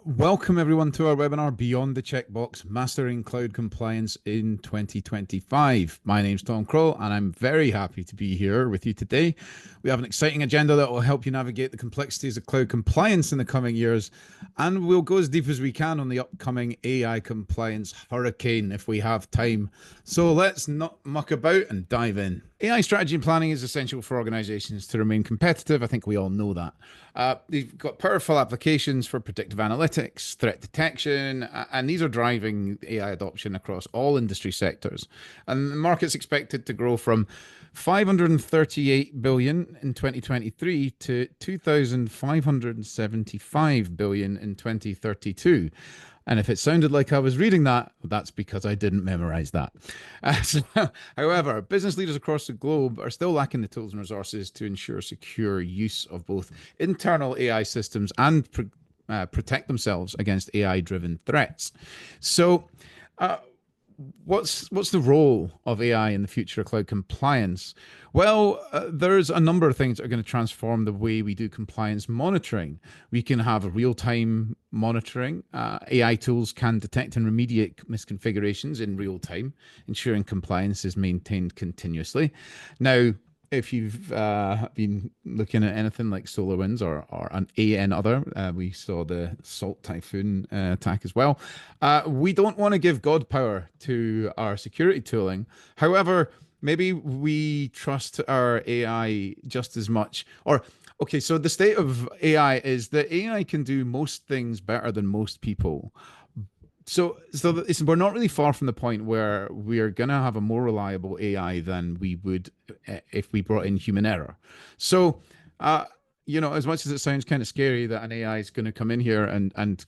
Welcome everyone to our webinar, Beyond the Checkbox, Mastering Cloud Compliance in 2025. My name's Tom Kroll and I'm very happy to be here with you today. We have an exciting agenda that will help you navigate the complexities of cloud compliance in the coming years, and we'll go as deep as we can on the upcoming AI compliance hurricane if we have time. So let's not muck about and dive in. AI strategy and planning is essential for organizations to remain competitive. I think we all know that. They've got powerful applications for predictive analytics, threat detection, and these are driving AI adoption across all industry sectors. And the market's expected to grow from 538 billion in 2023 to 2,575 billion in 2032. And if it sounded like I was reading that, that's because I didn't memorize that. However, business leaders across the globe are still lacking the tools and resources to ensure secure use of both internal AI systems and protect themselves against AI-driven threats. So, what's the role of AI in the future of cloud compliance? Well, there's a number of things that are going to transform the way we do compliance monitoring. We can have real-time monitoring. AI tools can detect and remediate misconfigurations in real time, ensuring compliance is maintained continuously. Now, if you've been looking at anything like SolarWinds or an AN other, we saw the Salt Typhoon attack as well. We don't want to give God power to our security tooling. However, maybe we trust our AI just as much. Or, okay, so the state of AI is that AI can do most things better than most people. So we're not really far from the point where we're going to have a more reliable AI than we would if we brought in human error. So, as much as it sounds kind of scary that an AI is going to come in here and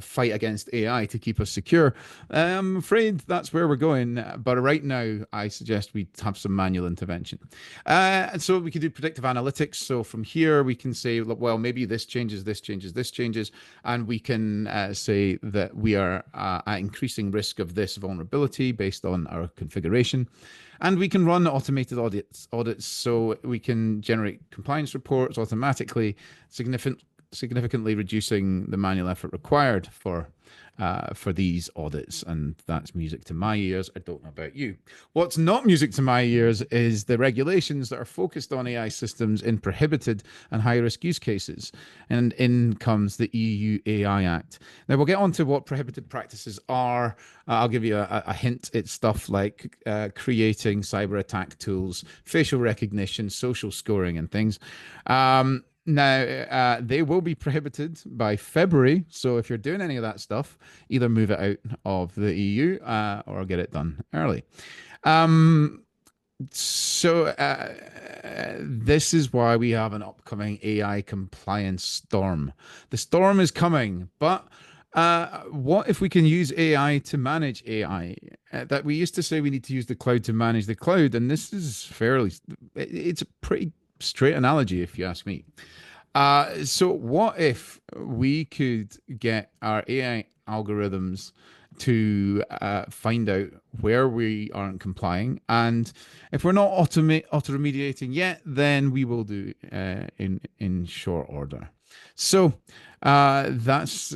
fight against AI to keep us secure, I'm afraid that's where we're going. But right now, I suggest we have some manual intervention. And so we can do predictive analytics. So from here, we can say, well, maybe this changes, this changes, this changes. And we can say that we are at increasing risk of this vulnerability based on our configuration. And we can run automated audits so we can generate compliance reports automatically, significantly reducing the manual effort required for these audits. And that's music to my ears. I don't know about you. What's not music to my ears is the regulations that are focused on AI systems in prohibited and high-risk use cases. And in comes the EU AI Act. Now, we'll get on to what prohibited practices are. I'll give you a hint. It's stuff like creating cyber attack tools, facial recognition, social scoring, and things. Now, they will be prohibited by February. So if you're doing any of that stuff, either move it out of the EU or get it done early. This is why we have an upcoming AI compliance storm. The storm is coming, but what if we can use AI to manage AI? That we used to say we need to use the cloud to manage the cloud, and this is it's a pretty straight analogy, if you ask me. So what if we could get our AI algorithms to find out where we aren't complying, and if we're not auto-remediating yet, then we will do in short order. So that's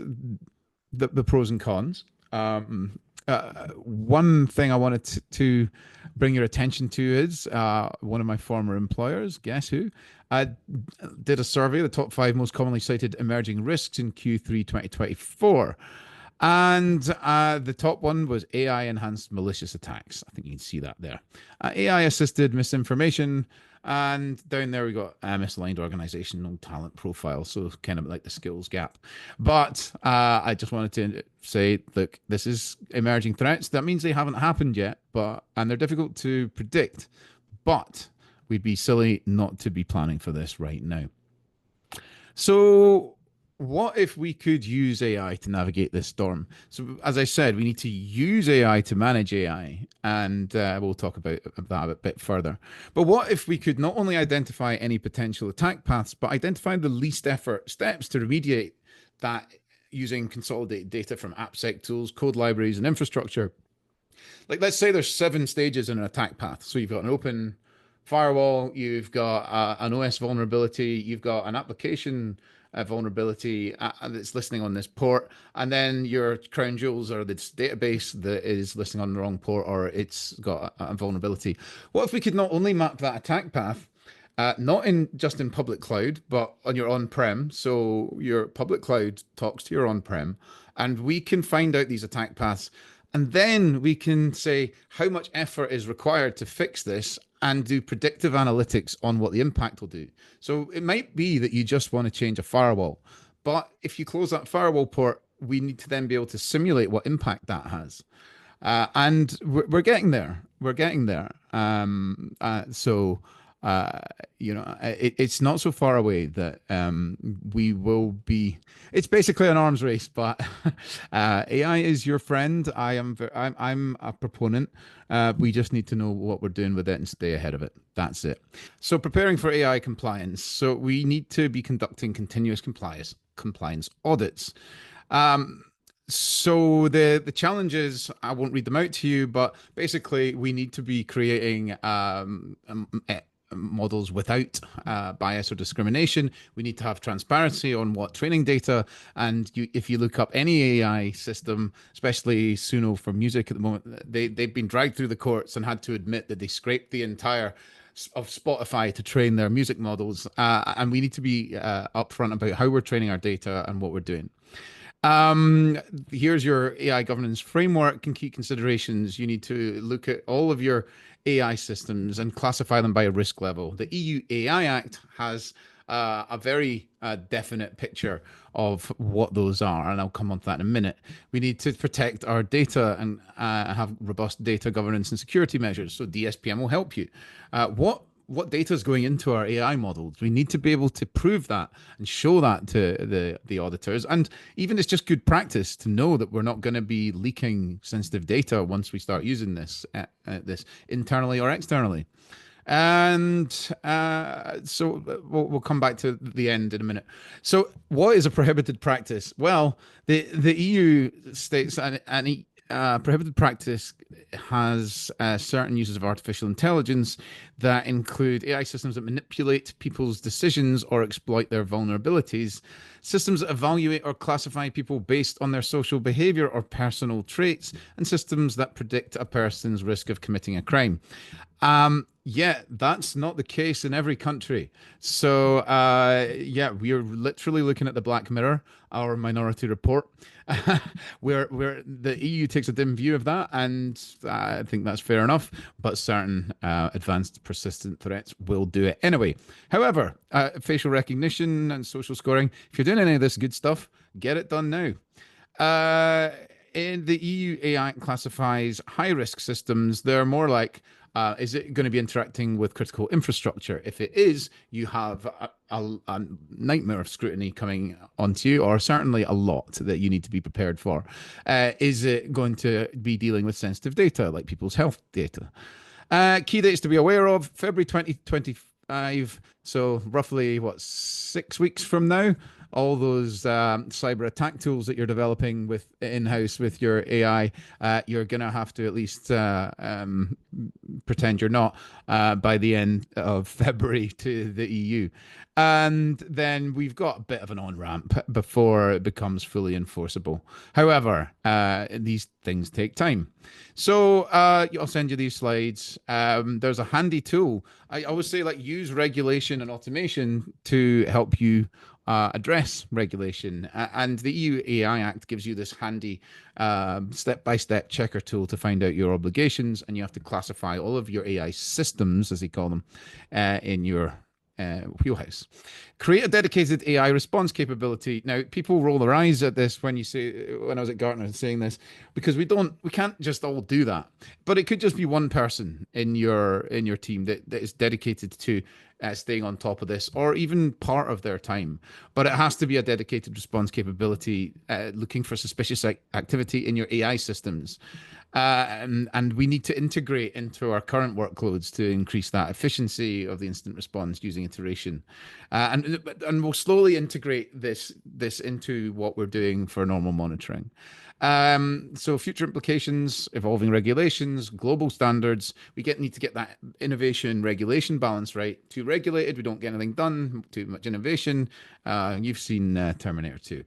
the pros and cons. One thing I wanted to bring your attention to is one of my former employers, guess who, did a survey of the top 5 most commonly cited emerging risks in Q3 2024. And the top one was AI-enhanced malicious attacks. I think you can see that there. AI-assisted misinformation. And down there we got misaligned organizational talent profile, so kind of like the skills gap. But I just wanted to say, look, this is emerging threats. That means they haven't happened yet, and they're difficult to predict. But we'd be silly not to be planning for this right now. So what if we could use AI to navigate this storm? So as I said, we need to use AI to manage AI, and we'll talk about that a bit further. But what if we could not only identify any potential attack paths, but identify the least effort steps to remediate that using consolidated data from AppSec tools, code libraries, and infrastructure? Like, let's say there's 7 stages in an attack path. So you've got an open firewall, you've got an OS vulnerability, you've got an application vulnerability that's listening on this port, and then your crown jewels are this database that is listening on the wrong port, or it's got a vulnerability. What if we could not only map that attack path, not in just in public cloud, but on your on-prem. So your public cloud talks to your on-prem, and we can find out these attack paths, and then we can say how much effort is required to fix this and do predictive analytics on what the impact will do. So it might be that you just want to change a firewall, but if you close that firewall port, we need to then be able to simulate what impact that has. And we're getting there. We're getting there. So it's not so far away that we will be. It's basically an arms race, but AI is your friend. I'm a proponent. We just need to know what we're doing with it and stay ahead of it. That's it. So preparing for AI compliance. So we need to be conducting continuous compliance audits. So the challenges, I won't read them out to you, but basically we need to be creating models without bias or discrimination. We need to have transparency on what training data, and if you look up any AI system, especially Suno for music at the moment, they've been dragged through the courts and had to admit that they scraped the entire of Spotify to train their music models, and we need to be upfront about how we're training our data and what we're doing. Here's your AI governance framework and key considerations. You need to look at all of your AI systems and classify them by a risk level. The EU AI Act has a very definite picture of what those are, and I'll come on to that in a minute. We need to protect our data and have robust data governance and security measures. So DSPM will help you. What data is going into our AI models? We need to be able to prove that and show that to the auditors. And even it's just good practice to know that we're not going to be leaking sensitive data once we start using this internally or externally. And so we'll come back to the end in a minute. So what is a prohibited practice? Well, the EU states any prohibited practice has certain uses of artificial intelligence that include AI systems that manipulate people's decisions or exploit their vulnerabilities, systems that evaluate or classify people based on their social behavior or personal traits, and systems that predict a person's risk of committing a crime. Yeah, that's not the case in every country. So, yeah, we are literally looking at the Black Mirror, our Minority Report, where the EU takes a dim view of that, and I think that's fair enough. But certain advanced persistent threats will do it anyway. However, facial recognition and social scoring, if you're doing any of this good stuff, get it done now. In the EU AI classifies high-risk systems. They're more like, is it going to be interacting with critical infrastructure? If it is, you have a nightmare of scrutiny coming onto you, or certainly a lot that you need to be prepared for. Is it going to be dealing with sensitive data, like people's health data? Key dates to be aware of: February 2025, so roughly, 6 weeks from now. All those cyber attack tools that you're developing with in-house with your AI, you're going to have to at least pretend you're not by the end of February to the EU. And then we've got a bit of an on-ramp before it becomes fully enforceable. However, these things take time. So I'll send you these slides. There's a handy tool. I always say, use regulation and automation to help you address regulation. And the EU AI Act gives you this handy step-by-step checker tool to find out your obligations, and you have to classify all of your AI systems, as they call them, in your wheelhouse. Create a dedicated AI response capability. Now, people roll their eyes at this when I was at Gartner saying this, because we can't just all do that. But it could just be one person in your team that is dedicated to staying on top of this, or even part of their time. But it has to be a dedicated response capability, looking for suspicious activity in your AI systems. And we need to integrate into our current workloads to increase that efficiency of the incident response using iteration. And we'll slowly integrate this into what we're doing for normal monitoring. So future implications, evolving regulations, global standards. Need to get that innovation regulation balance right. Too regulated, we don't get anything done. Too much innovation. You've seen Terminator 2.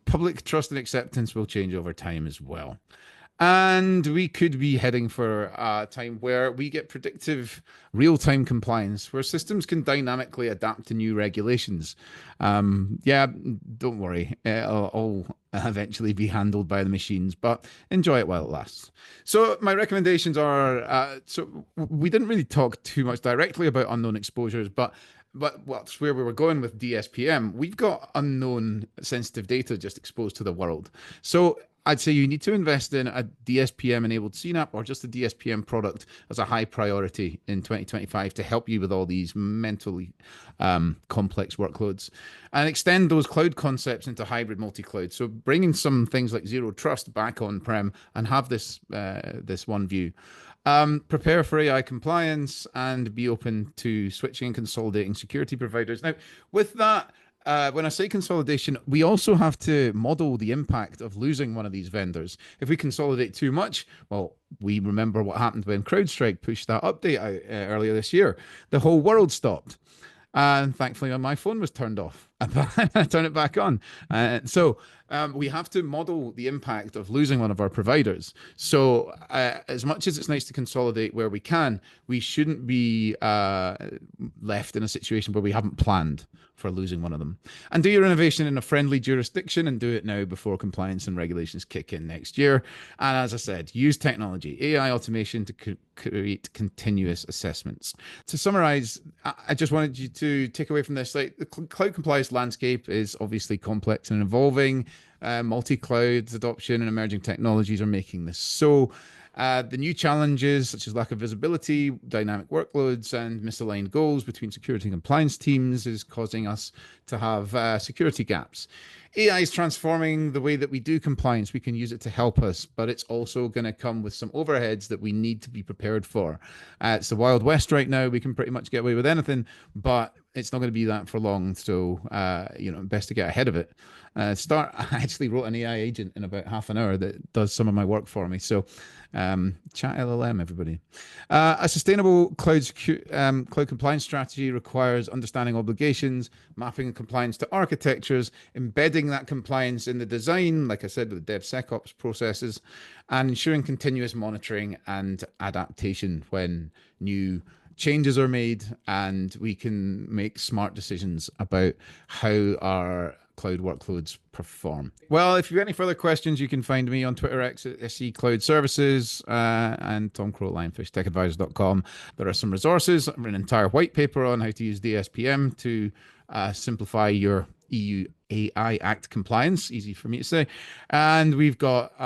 Public trust and acceptance will change over time as well. And we could be heading for a time where we get predictive real time compliance, where systems can dynamically adapt to new regulations. Yeah, don't worry, it'll all eventually be handled by the machines, but enjoy it while it lasts. So, my recommendations are so we didn't really talk too much directly about unknown exposures, but what's where we were going with DSPM. We've got unknown sensitive data just exposed to the world. So I'd say you need to invest in a DSPM enabled CNAP or just a DSPM product as a high priority in 2025 to help you with all these mentally complex workloads and extend those cloud concepts into hybrid multi-cloud. So bringing some things like zero trust back on-prem and have this one view. Prepare for AI compliance and be open to switching and consolidating security providers. Now, with that, when I say consolidation, we also have to model the impact of losing one of these vendors. If we consolidate too much, well, we remember what happened when CrowdStrike pushed that update out earlier this year. The whole world stopped. And thankfully, my phone was turned off. I turned it back on. So we have to model the impact of losing one of our providers. So as much as it's nice to consolidate where we can, we shouldn't be left in a situation where we haven't planned for losing one of them. And do your innovation in a friendly jurisdiction and do it now before compliance and regulations kick in next year. And as I said, use technology, AI automation to create continuous assessments. To summarize, I just wanted you to take away from this, like the cloud compliance landscape is obviously complex and evolving. Multi-cloud adoption and emerging technologies are making this so. The new challenges, such as lack of visibility, dynamic workloads, and misaligned goals between security and compliance teams, is causing us to have security gaps. AI is transforming the way that we do compliance. We can use it to help us, but it's also going to come with some overheads that we need to be prepared for. It's the Wild West right now. We can pretty much get away with anything, but it's not going to be that for long. So, best to get ahead of it. I actually wrote an AI agent in about half an hour that does some of my work for me. So, chat LLM, everybody. A sustainable cloud compliance strategy requires understanding obligations, mapping compliance to architectures, embedding that compliance in the design, like I said, with the DevSecOps processes, and ensuring continuous monitoring and adaptation when new changes are made, and we can make smart decisions about how our cloud workloads perform. Well, if you have any further questions, you can find me on Twitter X at SE Cloud Services and Tom Crow at lionfishtechadvisors.com. There are some resources, an entire white paper on how to use DSPM to simplify your EU AI Act compliance, easy for me to say. And we've got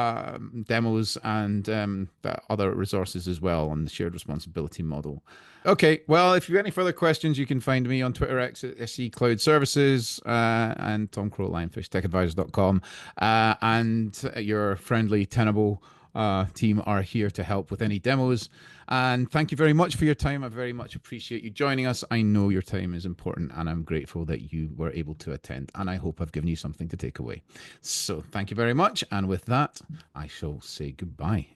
demos and other resources as well on the shared responsibility model. Okay, well, if you have any further questions, you can find me on Twitter X at SE Cloud Services and Tom Crow at lionfishtechadvisors.com. And your friendly Tenable team are here to help with any demos. And thank you very much for your time. I very much appreciate you joining us. I know your time is important, and I'm grateful that you were able to attend. And I hope I've given you something to take away. So thank you very much. And with that, I shall say goodbye.